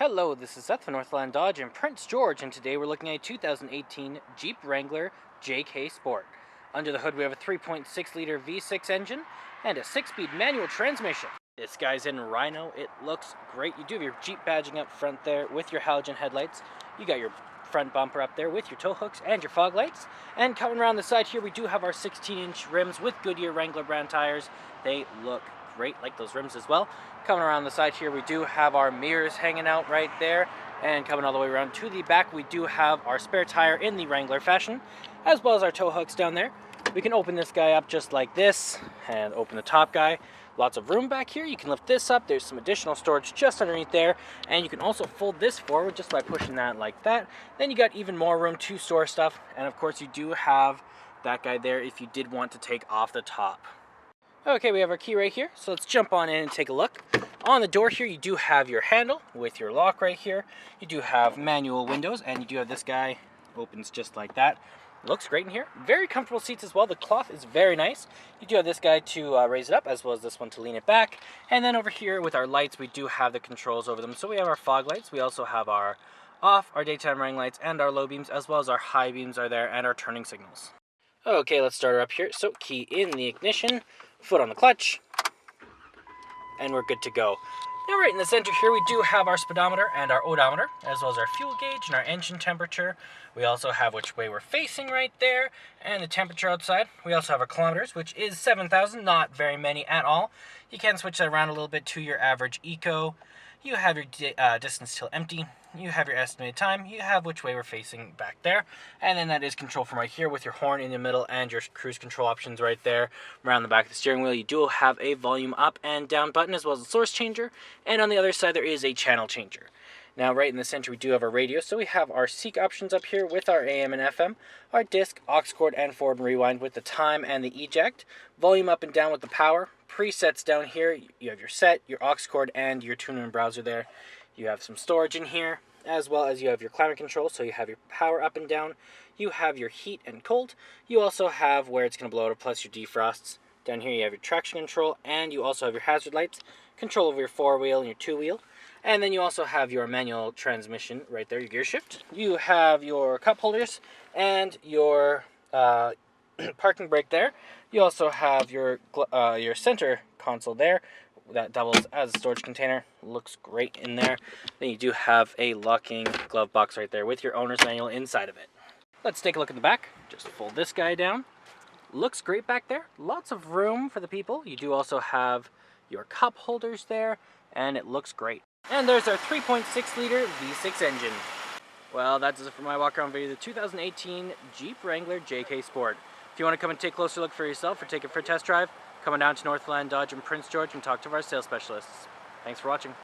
Hello, this is Seth from Northland Dodge in Prince George, and today we're looking at a 2018 Jeep Wrangler JK Sport. Under the hood we have a 3.6-liter V6 engine and a 6-speed manual transmission. This guy's in Rhino. It looks great. You do have your Jeep badging up front there with your halogen headlights. You got your front bumper up there with your tow hooks and your fog lights. And coming around the side here, we do have our 16-inch rims with Goodyear Wrangler brand tires. They look great, like those rims as well. Coming around the side here, we do have our mirrors hanging out right there. And coming all the way around to the back, we do have our spare tire in the Wrangler fashion, as well as our tow hooks down there. We can open this guy up just like this and open the top guy. Lots of room back here. You can lift this up. There's some additional storage just underneath there. And you can also fold this forward just by pushing that like that. Then you got even more room to store stuff. And of course, you do have that guy there if you did want to take off the top. Okay, we have our key right here, so let's jump on in and take a look. On the door here, you do have your handle with your lock right here. You do have manual windows, and you do have this guy opens just like that. Looks great in here. Very comfortable seats as well. The cloth is very nice. You do have this guy to raise it up, as well as this one to lean it back. And then over here with our lights, we do have the controls over them. So we have our fog lights. We also have our off, our daytime running lights, and our low beams, as well as our high beams are there, and our turning signals. Okay, let's start her up here. So key in the ignition, foot on the clutch, and we're good to go. Now right in the center here, we do have our speedometer and our odometer, as well as our fuel gauge and our engine temperature. We also have which way we're facing right there, and the temperature outside. We also have our kilometers, which is 7,000, not very many at all. You can switch that around a little bit to your average eco. You have your distance till empty. You have your estimated time. You have which way we're facing back there. And then that is control from right here with your horn in the middle and your cruise control options right there. Around the back of the steering wheel, you do have a volume up and down button, as well as a source changer. And on the other side, there is a channel changer. Now, right in the center, we do have our radio. So we have our seek options up here with our AM and FM, our disc, aux cord, and forward and rewind with the time and the eject. Volume up and down with the power. Presets down here. You have your set, your aux cord, and your tune and browser there. You have some storage in here, as well as you have your climate control. So you have your power up and down. You have your heat and cold. You also have where it's going to blow out, plus your defrosts. Down here, you have your traction control, and you also have your hazard lights, control over your 4-wheel and your 2-wheel. And then you also have your manual transmission right there, your gear shift. You have your cup holders and your parking brake there. You also have your center console there. That doubles as a storage container. Looks great in there. Then you do have a locking glove box right there with your owner's manual inside of it. Let's take a look at the back. Just fold this guy down. Looks great back there. Lots of room for the people. You do also have your cup holders there, and it looks great. And there's our 3.6-liter V6 engine. Well, that does it for my walk-around video of the 2018 Jeep Wrangler JK Sport. If you want to come and take a closer look for yourself or take it for a test drive, come on down to Northland Dodge in Prince George and talk to our sales specialists. Thanks for watching.